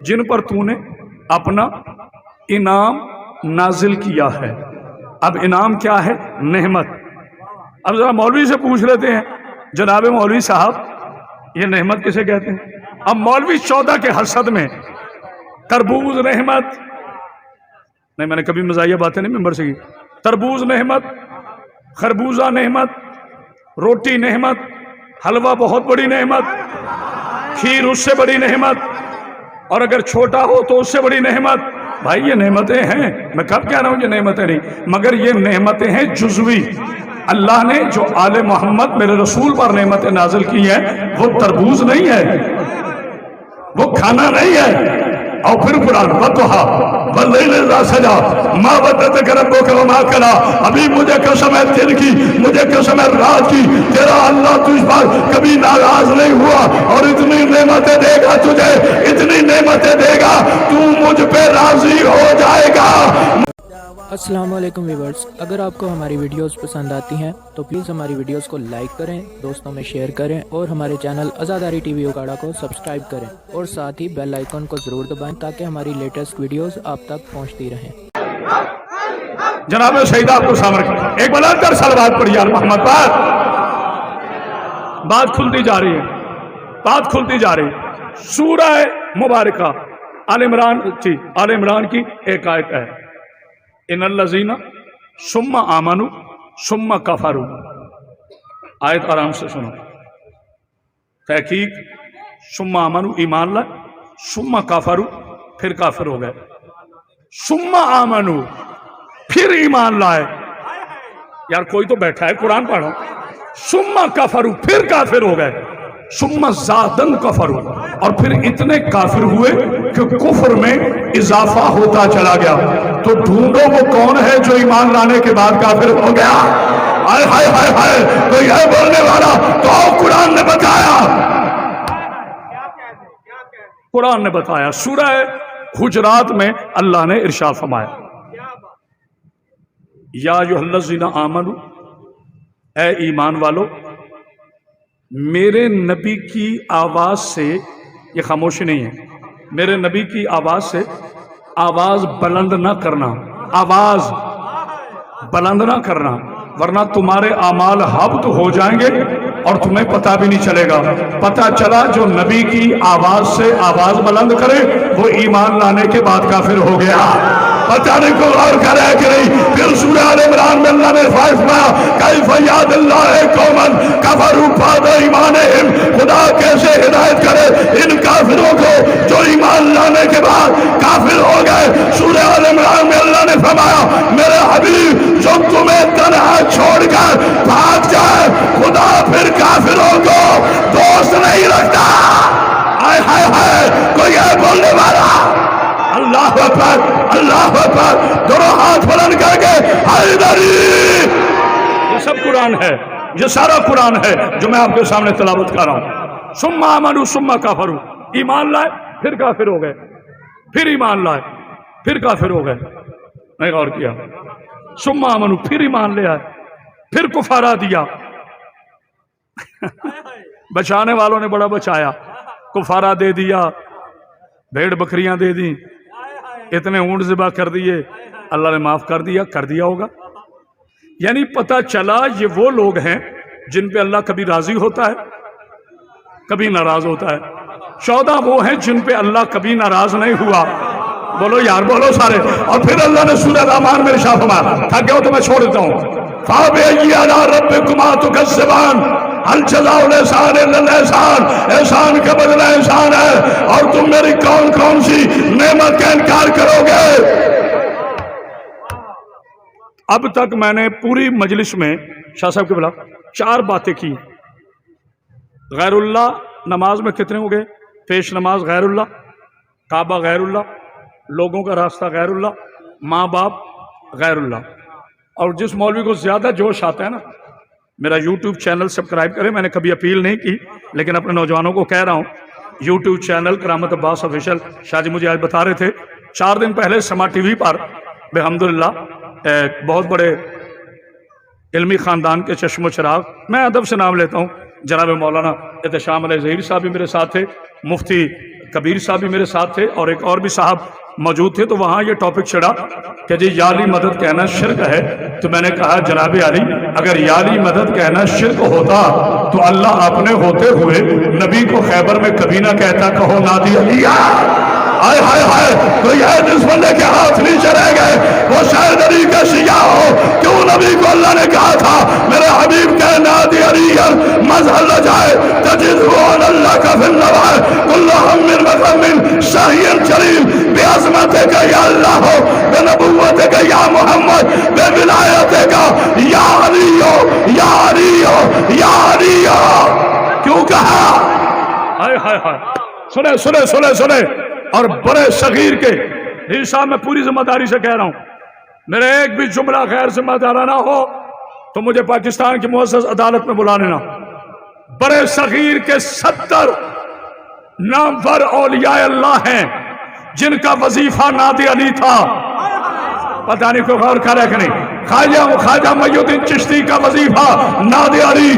जिन पर तूने अपना इनाम नाजिल किया है। अब इनाम क्या है? नेमत। अब जरा मौलवी से पूछ लेते हैं, जनाब मौलवी साहब ये नेमत किसे कहते हैं? अब मौलवी 14 के हसद में तरबूज नेमत नहीं, मैंने कभी मजाहिया बातें नहीं मेंबर से की। तरबूज नेमत, खरबूजा नेमत, रोटी नेमत, हलवा बहुत बड़ी नेमत, खीर उससे बड़ी नेमत, और अगर छोटा हो तो उससे बड़ी नेमत। भाई ये नेमतें हैं, मैं कब कह रहा हूं ये नेमतें नहीं, मगर ये नेमतें हैं जुज़वी। अल्लाह ने जो आले मोहम्मद मेरे रसूल पर नेमतें नाजिल की हैं वो तरबूज नहीं है, वो खाना नहीं है। और फिर कुरान वतुहा वल्लैल इज़ा सजा मा वद्दअक रब्बुका वमा कला। अभी मुझे कसम है दिन की, मुझे कसम है रात की, तेरा अल्लाह तुझ पर कभी नाराज नहीं हुआ और इतनी नेमतें देगा तुझे, इतनी नेमतें देगा तू मुझ पे राजी हो जाएगा। अस्सलाम वालेकुम व्यूअर्स, अगर आपको हमारी वीडियोस पसंद आती हैं तो प्लीज़ हमारी वीडियोस को लाइक करें, दोस्तों में शेयर करें और हमारे चैनल अज़ादारी टीवी उगाड़ा को सब्सक्राइब करें और साथ ही बेल आइकन को ज़रूर दबाएं ताकि हमारी लेटेस्ट वीडियोस आप तक पहुंचती रहें। जनाब शहीद आपको सामर एक बलंदर सलवात पढ़ी यार मोहम्मद पर। बात खुलती जा रही है, बात खुलती जा रही है। सूरह मुबारका आल इमरान की एक आयत है, इन्नल्लज़ीना सुम्मा आमनु सुम्मा कफरू। आयत आराम से सुनो। तहकीक सुम्मा आमनु ईमान लाए, सुम्मा कफरू फिर काफिर हो गए, सुम्मा आमनु फिर ईमान लाए। यार कोई तो बैठा है, कुरान पढ़ो। सुम्मा कफरू फिर काफिर हो गए, सुम्मा ज़ादन कफरू और फिर इतने काफिर हुए कि कुफ्र में इजाफा होता चला गया। तो ढूंढो वो कौन है जो ईमान लाने के बाद काफिर हो गया। हाय हाय हाय हाय, तो यह बोलने वाला तो कुरान ने बताया, कुरान ने बताया। सूरह हुजरात में अल्लाह ने इरशाद फरमाया, या अय्युहल्लज़ीना आमनू, ए ईमान वालो, मेरे नबी की आवाज से, ये खामोशी नहीं है, मेरे नबी की आवाज से आवाज बुलंद ना करना, आवाज बुलंद ना करना, वरना तुम्हारे आमाल हब्त हो जाएंगे और तुम्हें पता भी नहीं चलेगा। पता चला जो नबी की आवाज से आवाज बुलंद करे वो ईमान लाने के बाद काफिर हो गया। पता नहीं को गौर करे कि नहीं। फिर सूरह आल इमरान में अल्लाह ने फरमाया, कैफ़ यहदिल्लाहु कौमन कफरू बअद ईमानिहिम, खुदा कैसे हिदायत करे इन काफिरों को जो ईमान लाने के बाद काफिर हो गए। सूरह आल इमरान में अल्लाह ने फरमाया, मेरे हबीब जो तुम्हें तन्हा छोड़कर भाग जाए, खुदा फिर काफिरों को दोस्त नहीं रखता। हाय हाय हाय, कोई है बोलने वाला? अल्लाह अकबर, अल्लाह अकबर, दोनों हाथ बुलंद करके हैदरी। ये सब कुरान है, ये सारा कुरान है जो मैं आपके सामने तिलावत कर रहा हूं। सुम्मा आमनू सुम्मा काफरू, ईमान लाए फिर काफिर हो गए, फिर ईमान लाए फिर काफिर हो गए। नहीं गौर किया? सुम्मा आमनू फिर ईमान ले आए, फिर कुफारा दिया। बचाने वालों ने बड़ा बचाया, कुफारा दे दिया, भेड़ बकरियां दे दी, इतने ऊंट ज़िबा कर दिए, अल्लाह ने माफ कर दिया होगा। यानी पता चला ये वो लोग हैं जिन पे अल्लाह कभी राजी होता है कभी नाराज होता है। 14 वो हैं जिन पे अल्लाह कभी नाराज नहीं हुआ। बोलो यार, बोलो सारे। और फिर अल्लाह ने सूरह रहमान में इरशाद फरमाया, थक गए हो तो मैं छोड़ देता हूं। फाबिअय्यि आला रब्बिकुमा तुकज़्ज़िबान, हल जज़ाउल एहसान इल्लल एहसान, एहसान का बदला एहसान है और तुम मेरी कौन कौन सी नेमत का इनकार करोगे। अब तक मैंने पूरी मजलिस में शाह साहब के बिला 4 बातें की। गैरुल्लाह नमाज में कितने हो गए? पेश नमाज गैरुल्लाह, काबा गैरुल्लाह, लोगों का रास्ता गैरुल्लाह, माँ बाप गैरुल्लाह। और जिस मौलवी को ज्यादा जोश आता है ना, मेरा यूट्यूब चैनल सब्सक्राइब करें। मैंने कभी अपील नहीं की लेकिन अपने नौजवानों को कह रहा हूँ, यूट्यूब चैनल करामत अब्बास ऑफिशियल। शाह जी मुझे आज बता रहे थे 4 दिन पहले समा टीवी पर बेहम्दुलिल्लाह एक बहुत बड़े इल्मी ख़ानदान के चश्मो चिराग, मैं अदब से नाम लेता हूँ, जनाब मौलाना एहतशाम अलैहि ज़हीर साहब भी मेरे साथ थे, मुफ्ती कबीर साहब भी मेरे साथ थे और एक और भी साहब मौजूद थे, तो वहाँ ये टॉपिक चढ़ा कि जी याली मदद कहना शिर्क है। तो मैंने कहा जनाब अली, अगर याली मदद कहना शिर्क होता तो अल्लाह अपने होते हुए नबी को खैबर में कभी ना कहता कहो नादी अलिया। हाय हाय हाय, तो यह जिस बंदे के हाथ नीचे रह गए वो शायद अली का शिया हो। क्यों नबी को अल्लाह ने कहा था मेरे हबीब के नादी अलियन मजहल जाए तजिदहु अल्लाह का फिल्लवाए कुल्लु हम्मिन मकमिन शाहियन जलील बेअज़मते का या अल्लाह हो, बेनबुव्वते का या मोहम्मद, बेविलायते का या अलियो या अलियो या अलियो। क्यों कहा? हाय हाय हाय, सुने सुने सुने सुने। और बड़े सगीर के हिसाब में पूरी जिम्मेदारी से कह रहा हूं, मेरे एक भी जुमला गैर जिम्मेदाराना हो तो मुझे पाकिस्तान की मुअज़्ज़ज़ अदालत में बुला लेना। बड़े सगीर के 70 नामवर औलिया अल्लाह हैं जिनका वजीफा नादी अली था। पता नहीं कोई गौर करे कि नहीं। ख्वाजा मुइनुद्दीन चिश्ती का वजीफा नादी अली,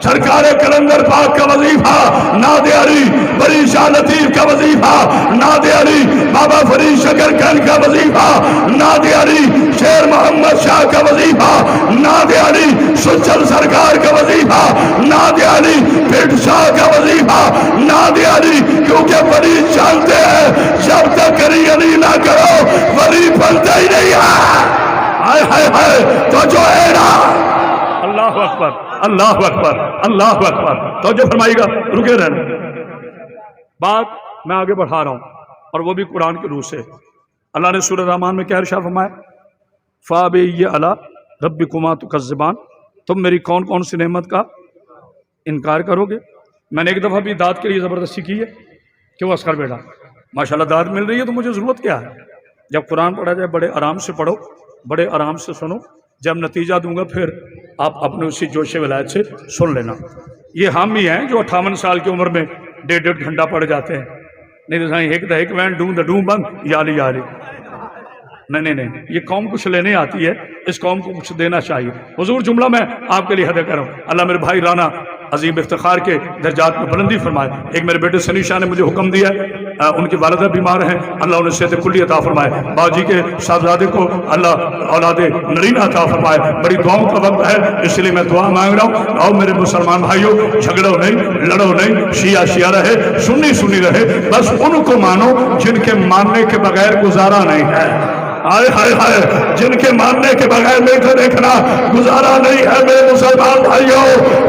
सरकार कलंदर पाक का वजीफा नादे अली, बड़ी शाह लतीफ का वजीफा नादे अली, बाबा फरीद शकरकंद का वजीफा नादे अली, शेर मोहम्मद शाह का वजीफा नादे अली, सुचल सरकार का वजीफा नादे अली, फिर शाह का वजीफा नादे अली। क्योंकि वली जानते हैं जब तक करी अली ना करो वली बनता ही नहीं है। हाय हाय हाय, तो जो है ना, अल्लाह अकबर अल्लाह अकबर अल्लाह अकबर। तो जो फरमाइएगा, रुके रहना, बात मैं आगे बढ़ा रहा हूं और वो भी कुरान के रूह से। अल्लाह ने सूरह रहमान में क्या इरशाद फरमाया, फ़ाबे ये अला रब्बिकुमा तुकज़्ज़िबान, तुम मेरी कौन कौन सी नेमत का इनकार करोगे। मैंने एक दफ़ा भी दाद के लिए ज़बरदस्ती की है, क्यों असगर बेटा माशाल्लाह दाद मिल रही है तो मुझे ज़रूरत क्या है। जब कुरान पढ़ा जाए बड़े आराम से पढ़ो, बड़े आराम से सुनो, जब नतीजा दूंगा फिर आप अपने उसी जोश विलायत से सुन लेना। ये हम ही हैं जो 58 साल की उम्र में 1.5 घंटा पढ़ जाते हैं। नहीं तो साईं एक द एक वैन डू द डू बंद याली याली। नहीं, ये कौम कुछ लेने आती है, इस कौम को कुछ देना चाहिए। हुजूर जुमला मैं आपके लिए हद कर रहा हूँ। अल्लाह मेरे भाई राना अजीम इफ्तिखार के दर्जात में बुलंदी फरमाए। एक मेरे बेटे सनी शाह ने मुझे हुक्म दिया, उनकी वालिदा बीमार हैं, अल्लाह उन्हें सेहत कुल्ली अता फरमाए। बाजी के साहबजादे को अल्लाह औलादे नरीना अता फरमाए। बड़ी दुआओं का वक्त है, इसलिए मैं दुआ मांग रहा हूँ। और मेरे मुसलमान भाइयों, झगड़ो नहीं, लड़ो नहीं, शिया शिया रहे, सुन्नी सुन्नी रहे, बस उनको मानो जिनके मानने के बगैर गुजारा नहीं है। हाय हाय हाय, जिनके मानने के बगैर मेरे देखना गुजारा नहीं है। मेरे मुसलमान भाइयों,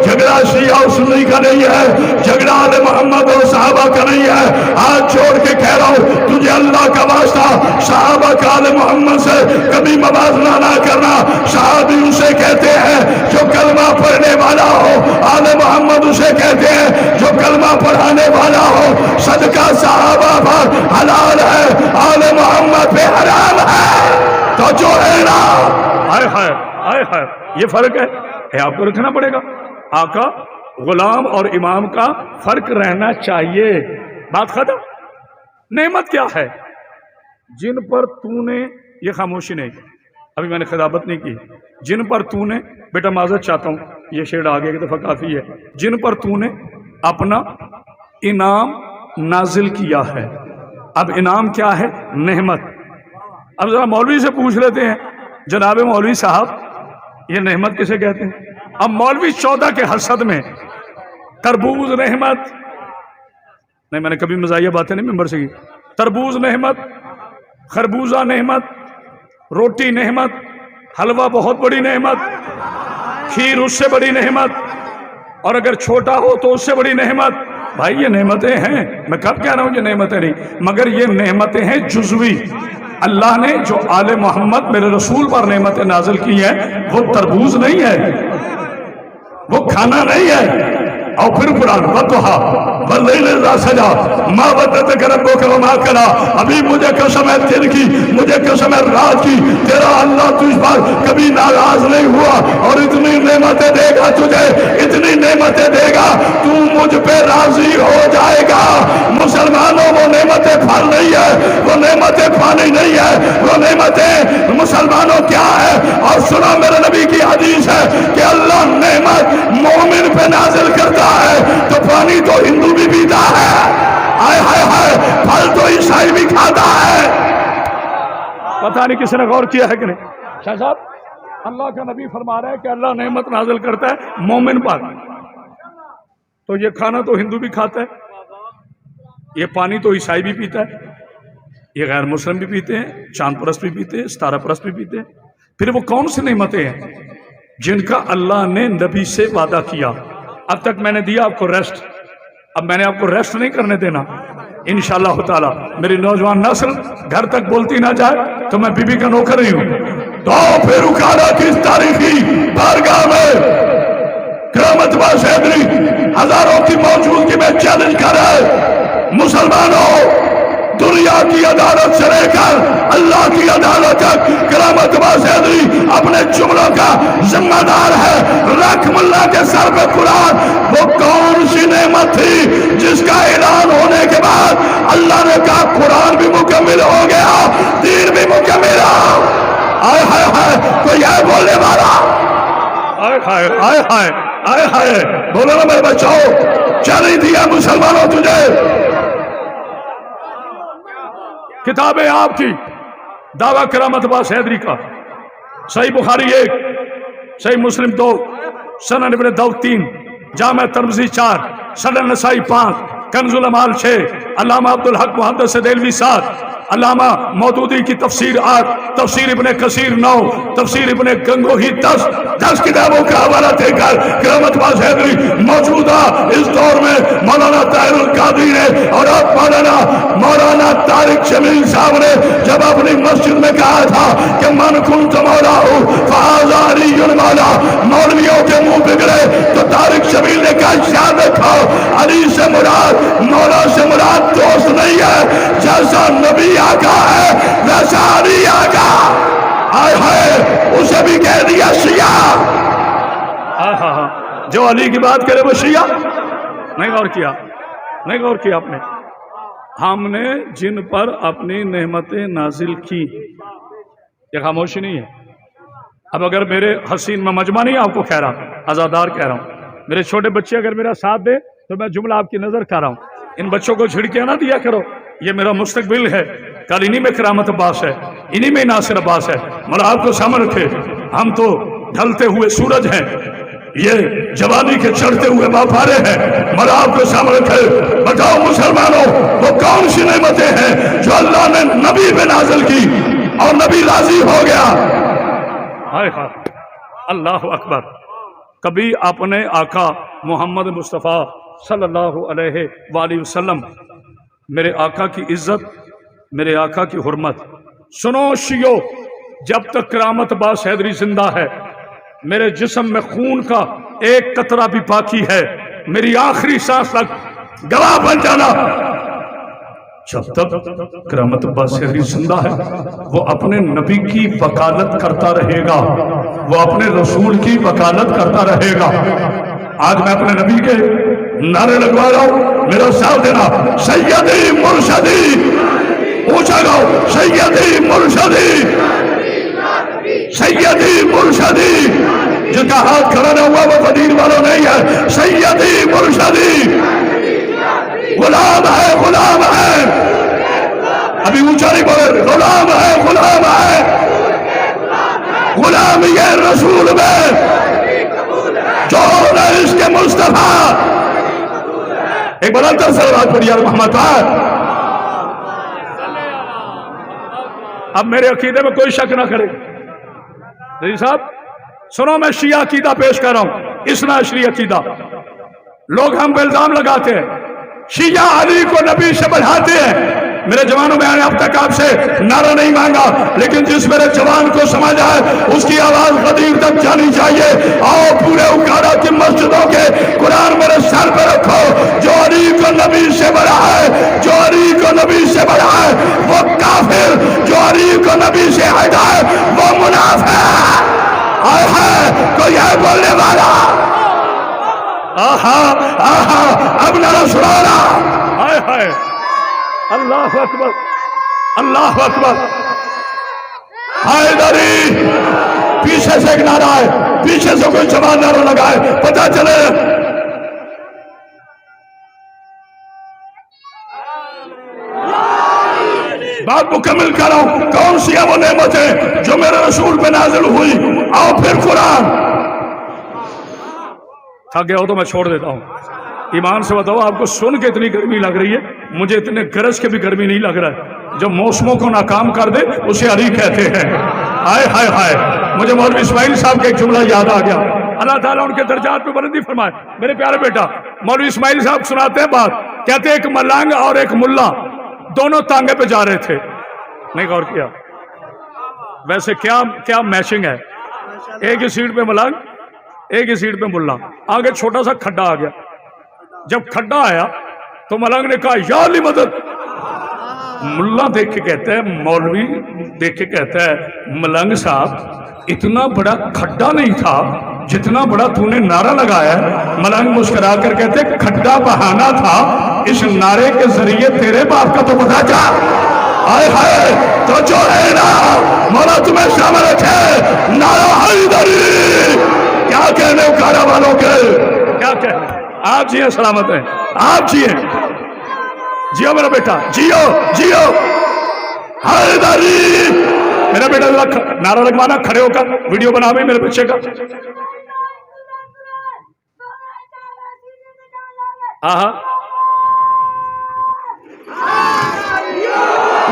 झगड़ा शिया और सुन्नी का नहीं है, झगड़ा आले मोहम्मद और सहाबा का नहीं है। हाथ जोड़ के कह रहा हूँ, तुझे अल्लाह का वास्ता सहाबा का आले मोहम्मद से कभी मवाजना ना करना। सहाबी उसे कहते हैं जो कलमा पढ़ने वाला हो, आले मोहम्मद उसे कहते हैं जो कलमा पढ़ाने वाला हो। सदका सहाबा पर हलाल है, आले मोहम्मद पे हराम है। तो जो है ना, हाय हाय हाय हाय, ये फर्क है, आपको रखना पड़ेगा। आका गुलाम और इमाम का फर्क रहना चाहिए। बात खत्म। नेमत क्या है जिन पर तूने, ये खामोशी नहीं, अभी मैंने खिताबत नहीं की, जिन पर तूने, बेटा माजरत चाहता हूं, ये शेर आगे की दफा काफी है, जिन पर तूने अपना इनाम नाजिल किया है। अब इनाम क्या है? नेमत। अब जरा मौलवी से पूछ लेते हैं, जनाब मौलवी साहब ये नेमत किसे कहते हैं? अब मौलवी 14 के हसद में तरबूज नेमत नहीं, मैंने कभी मजाहिया बातें नहीं मेंबर से की। तरबूज नेमत, खरबूजा नेमत, रोटी नेमत, हलवा बहुत बड़ी नेमत, खीर उससे बड़ी नेमत, और अगर छोटा हो तो उससे बड़ी नेमत। भाई ये नेमतें हैं, मैं कब कह रहा हूं ये नेमतें नहीं, मगर ये नेमतें हैं जुज़वी। अल्लाह ने जो आले मोहम्मद मेरे रसूल पर नेमतें नाजिल की हैं, वो तरबूज नहीं है, वो खाना नहीं है। और फिर कुरान वतुहा वल्लैल इज़ा सजा मा वद्दअक रब्बुका वमा कला। अभी मुझे कसम है दिन की, मुझे कसम है रात की, तेरा अल्लाह तुझ पर कभी नाराज नहीं हुआ और इतनी नेमतें देगा तुझे, इतनी नेमतें देगा तू मुझ पे राजी हो जाएगा। मुसलमानों, वो नेमतें फल नहीं है, वो नेमतें पानी नहीं है, वो नेमतें मुसलमानों क्या है। और सुना मेरे नबी की हदीस है कि अल्लाह नेमत मोमिन पे नाजिल करता है तो पानी तो हिंदू भी पीता है। हाय हाय हाय, फल तो ईसाई भी खाता है। पता नहीं किसी ने गौर किया है कि नहीं। शाह साहब, अल्लाह का नबी फरमा रहा है कि अल्लाह नेमत नाजिल करता है मोमिन पर। तो ये खाना तो हिंदू भी खाता है, ये पानी तो ईसाई भी पीता है, ये गैर मुस्लिम भी पीते हैं, चांद परस्त भी पीते हैं, सितारा परस्त भी पीते हैं। फिर वो कौन सी नेमतें हैं जिनका अल्लाह ने नबी से वादा किया? अब तक मैंने दिया आपको रेस्ट, अब मैंने आपको रेस्ट नहीं करने देना। इंशाअल्लाह ताला मेरी नौजवान नस्ल घर तक बोलती ना जाए तो मैं बीबी का नौकर ही हूं। तो फिर उकाड़ा की तारीखी बारगाह में करामत बाशेदरी हजारों की मौजूदगी में चैलेंज कर रहे मुसलमानों, दुनिया की अदालत से लेकर अल्लाह की अदालत तक करामत बाशेदरी अपने जुमलों का जिम्मेदार है। रख मुल्ला के सर पे कुरान, वो कौन सी नेमत थी जिसका ऐलान होने के बाद अल्लाह ने कहा कुरान भी मुकम्मिल हो गया, दीन भी मुकम्मिल हो। आय हाय हाय, कोई है बोलने वाला? आय हाय आय हाय आय हाय, बोलो ना मेरे बच्चों, चली दिया मुसलमानों तुझे। किताबें आपकी, दावा करामत बाशेदरी का, सही बुखारी 1, सही मुस्लिम 2, सनन इब्न दाऊद 3, जामे तिर्मिज़ी 4, सनन नसाई 5, कंजुल अमाल 6, अल्लामा अब्दुल हक मुहद्दिस देलवी 7, अल्लामा मौदूदी की तफसीर 8, तफसीर इब्ने कसीर 9, तफसीर इब्ने गंगोही 10 किताबों का हवाला देकर करामत बाशेदरी मौजूदा इस दौर में मौलाना ताहिरुल कादरी ने और अब मौलाना तारिक जमील साहब ने जब अपनी मस्जिद में कहा था कि मन कुंत मौला हो फाजारी मौला, मौलवियों के मुंह बिगड़े तो तारिक जमील ने कहा याद रखो, अली से मुराद, मौला से मुराद दोस्त नहीं है, जैसा नबी आका है वैसा अली आका। हाय हाय, उसे भी कह दिया शिया। जो अली की बात करे वो शिया। नहीं गौर किया, नहीं गौर किया आपने। हमने जिन पर अपनी नेमतें नाजिल की, ये खामोशी नहीं है। अब अगर मेरे हसीन में मजमा नहीं आपको कह रहा, आजादार कह रहा हूं, मेरे छोटे बच्चे अगर मेरा साथ दे तो मैं जुमला आपकी नजर कर रहा हूं। इन बच्चों को झिड़कियां ना दिया करो, ये मेरा मुस्तकबिल है, कल इन्हीं में करामत अब्बास है, इन्हीं में नासिर अब्बास है। मौला आपको सामने रखे, हम तो ढलते हुए सूरज हैं, ये जवानी के चढ़ते हुए बापारे हैं। मौला आपको सामने रखे, बताओ मुसलमानों वो कौन सी नेमतें हैं जो अल्लाह ने नबी पे नाजिल की और नबी राजी हो गया। हाय हाय, अल्लाह अकबर। कभी अपने आका मोहम्मद मुस्तफ़ा सल्लल्लाहु अलैहि वसल्लम, मेरे आका की इज्जत, मेरे आका की हुर्मत, सुनो शियो, जब तक करामत बाशेदरी जिंदा है, मेरे जिस्म में खून का एक कतरा भी बाकी है, मेरी आखिरी सांस तक गवाह बन जाना। जब तक करामत बाशेदरी जिंदा है वो अपने नबी की वकालत करता रहेगा, वो अपने रसूल की वकालत करता रहेगा। आज मैं अपने नबी के नारे लगवा रहा हूं, मेरा साथ देना। सैयदी मुर्शदी, ऊंचा गाओ, सैयदी मुर्शदी, सैयदी मुर्शदी। जिनका हाथ खड़ा ना हुआ वो फदील वालों नहीं है। सैयदी मुर्शदी, गुलाम है, गुलाम है, अभी ऊंचा नहीं बोले, गुलाम है, गुलाम है, गुलाम ये रसूल में जो है इसके मुस्तफा। एक बार अंतर सलवात पढ़िए यार मोहम्मद। अब मेरे अकीदे में कोई शक ना करे। रजी साहब सुनो, मैं शिया अकीदा पेश कर रहा हूं, इसना अशरी अकीदा। लोग हम पे इल्जाम लगाते हैं शिया अली को नबी से बढ़ाते हैं। मेरे जवानों में अब तक आपसे नारा नहीं मांगा, लेकिन जिस मेरे जवान को समझ आए उसकी आवाज गदीर तक जानी चाहिए। आओ पूरे उकाड़ा की मस्जिदों के कुरान मेरे सर पर रखो। जो अली को नबी से बड़ा है, जो अली को नबी से बड़ा है वो काफिर, जो अली को नबी से हटा है वो मुनाफिक। आय है कोई है बोलने वाला? आहा आहा, अब नारा सुनाना। हाय हाय, अल्लाह अकबर, अल्लाह अकबर। हैदरी, पीछे से एक नारा है, पीछे से कोई जवान नारा लगाए, पता चले। बात मुकम्मल कर रहा हूं, कौन सी है वो नेमतें जो मेरे रसूल पे नाजिल हुई। आओ फिर कुरान। थक गया हो तो मैं छोड़ देता हूं। ईमान से बताओ, आपको सुन के इतनी गर्मी लग रही है, मुझे इतने गरज के भी गर्मी नहीं लग रहा है। जो मौसमों को नाकाम कर दे उसे अली कहते हैं। हाय हाय हाय, मुझे मौलवी इस्माइल साहब का एक जुमला याद आ गया, अल्लाह ताला उनके दर्जात पे बुलंदी फरमाए। मेरे प्यारे बेटा, मौलवी इस्माइल साहब सुनाते हैं बात, कहते हैं एक मलंग और एक मुल्ला दोनों तांगे पे जा रहे थे। नहीं गौर किया? वैसे क्या क्या मैचिंग है, एक ही सीट पे मलंग, एक ही सीट पे मुल्ला। आगे छोटा सा खड्डा आ गया। जब खड्डा आया तो मलंग ने कहा या अली मदद। मुल्ला देख के कहता है, मौलवी देख के कहता है, मलंग साहब इतना बड़ा खड्डा नहीं था जितना बड़ा तूने नारा लगाया है। मलंग मुस्कुरा कर कहते, खड्डा बहाना था, इस नारे के जरिए तेरे बाप का तो पता था। हाय हाय, तो जो है ना मौला तुम्हें शामिल रखे, नारा हैदरी। क्या कहने उकाड़ा वालों के, क्या कहने। आप जिए सलामत हैं, आप जिए, जियो मेरा बेटा, जियो जियो। हैदरी। मेरा बेटा नारा लगवाना, खड़े होकर वीडियो बना भाई मेरे बच्चे का। हाँ,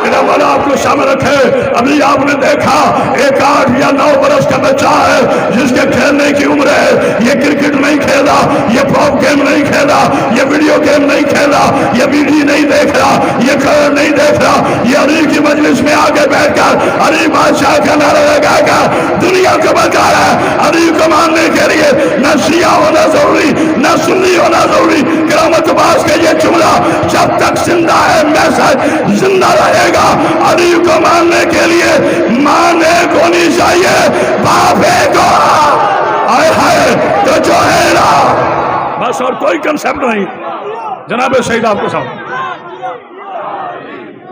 मेरा वाला आपको शामिल रखे। अभी आपने देखा एक 8 या 9 बरस का बच्चा है जिसके खेलने की उम्र है। ये क्रिकेट नहीं खेला, ये पॉप गेम नहीं खेला, ये वीडियो गेम नहीं खेला, ये वीडियो नहीं देख रहा, ये कलर नहीं देख रहा। ये अली की मजलिस में आगे बैठकर अली बादशाह का नारा लगाकर दुनिया को बचा रहा है। अली को मानने के लिए न शिया होना जरूरी, न सुन्नी होना जरूरी। क़यामत बास का ये जुमला जब तक जिंदा है मैसेज जिंदा रहेगा। अली को मानने के लिए माने को नहीं चाहिए, बापे को। हाय हाय, तो जो है ना, बस और कोई कंसेप्ट नहीं। जनाब शहीद आपको सामने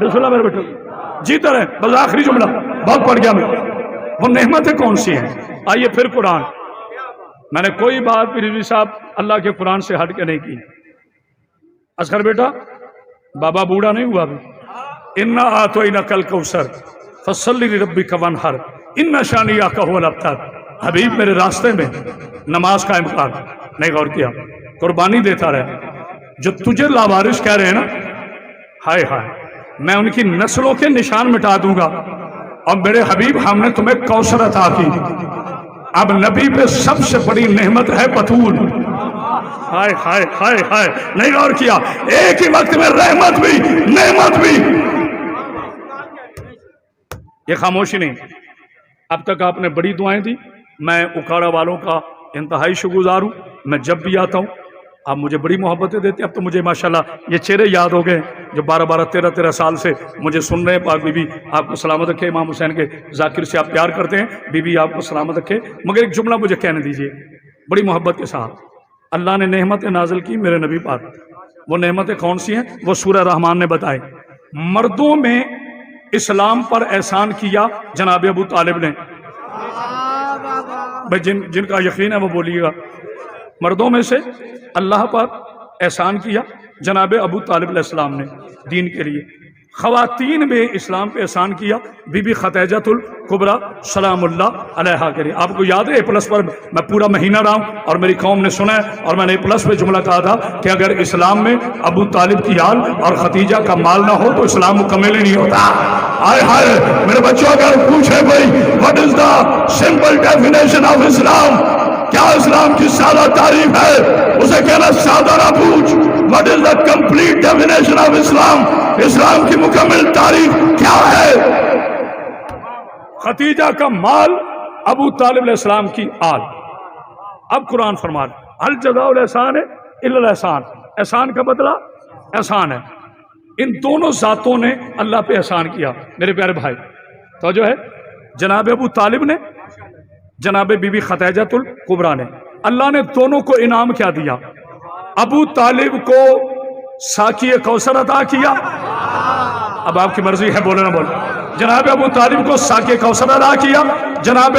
बिस्मिल्लाह मेरे बेटे, जीते रहे। बस आखिरी जुमला, बहुत पढ़ गया मैं। वो नेमतें कौन सी हैं? आइए फिर कुरान। मैंने कोई बात रिजवी साहब अल्लाह के कुरान से हट के नहीं की। असगर बेटा, बाबा बूढ़ा नहीं हुआ अभी। इन्ना आतोइना कल कौसर फसल्ली लिरब्बिका वनहर इन्ना शानियाका हुवल अब्तर। हबीब मेरे रास्ते में नमाज कायम कर। नहीं गौर किया? कुर्बानी देता रहे। जो तुझे लावारिस कह रहे हैं ना, हाय हाय, मैं उनकी नस्लों के निशान मिटा दूंगा। और मेरे हबीब, हमने तुम्हें कौसर अता की। अब नबी पे सबसे बड़ी नेमत है बतूल। हाय हाय हाय हाय, नहीं गौर किया? एक ही वक्त में रहमत भी नेमत भी। ये खामोशी नहीं। अब तक आपने बड़ी दुआएं दी। मैं उकाड़ा वालों का इंतहाई शुक्रगुजार हूँ। मैं जब भी आता हूँ आप मुझे बड़ी मोहब्बतें देते हैं। अब तो मुझे माशाल्लाह ये चेहरे याद हो गए जो 12-12, 13-13 साल से मुझे सुन रहे हैं। पाक बीबी आपको सलामत रखे। इमाम हुसैन के जाकिर से आप प्यार करते हैं, बीबी आपको सलामत रखे। मगर एक जुमला मुझे कहने दीजिए बड़ी मोहब्बत के साथ। अल्लाह ने नेमतें नाजिल की मेरे नबी पर। वो नेमतें कौन सी हैं? वो सूरह रहमान ने बताए। मर्दों में इस्लाम पर एहसान किया जनाब अबू तालिब ने। भाई जिनका यकीन है वो बोलिएगा। मर्दों में से अल्लाह पर एहसान किया जनाब अबू तालिब अलैहिस्सलाम ने दीन के लिए। ख़वातीन में इस्लाम पे एहसान किया बीबी खतीजतुल कुबरा सलामुल्लाह अलैहा के लिए। आपको याद है A+ पर मैं पूरा महीना रहा हूँ और मेरी कौम ने सुना है। और मैंने A+ पे जुमला कहा था कि अगर इस्लाम में अबू तालिब की आल और खतीजा का माल ना हो तो इस्लाम मुकम्मल ही नहीं होता। हाय हाय मेरे बच्चों, अगर पूछे भाई what is the simple definition of इस्लाम, क्या इस्लाम की सादा तारीफ है, उसे कहना सादा ना पूछ। What is the complete definition of Islam, Islam की मुकम्मल तारीफ क्या है? खतीजा का माल, अबू तालिब अलैहिस्सलाम की आल। अब कुरान फरमा रहा अल जज़ाउल एहसान है इल्लल एहसान। एहसान का बदला एहसान है। इन दोनों जातों ने अल्लाह पे एहसान किया मेरे प्यारे भाई। तो जो है जनाब अबू तालिब ने, जनाब बीबी खतीजतुल कुबरा ने, अल्लाह ने दोनों को इनाम क्या दिया? अबू तालिब को साकी कौसर अता किया। अब आपकी मर्जी है बोले ना बोले। जनाब अबू तालिब को साकी कौसर अता किया, जनाब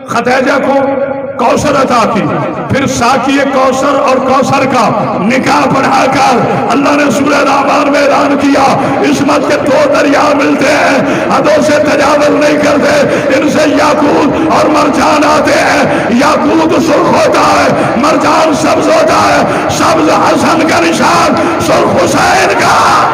खतीजा को کوثر عطا کی، پھر ساقی کوثر اور کوثر کا نکاح پڑھا کر اللہ نے سورہ رحمان میں اعلان کیا عصمت کے 2 دریا ملتے ہیں، حدوں سے تجاوز نہیں کرتے، ان سے یاقوت اور مرجان آتے ہیں، یاقوت سرخ ہوتا ہے، مرجان سبز ہوتا ہے، سبز حسن کا نشان، سرخ حسین کا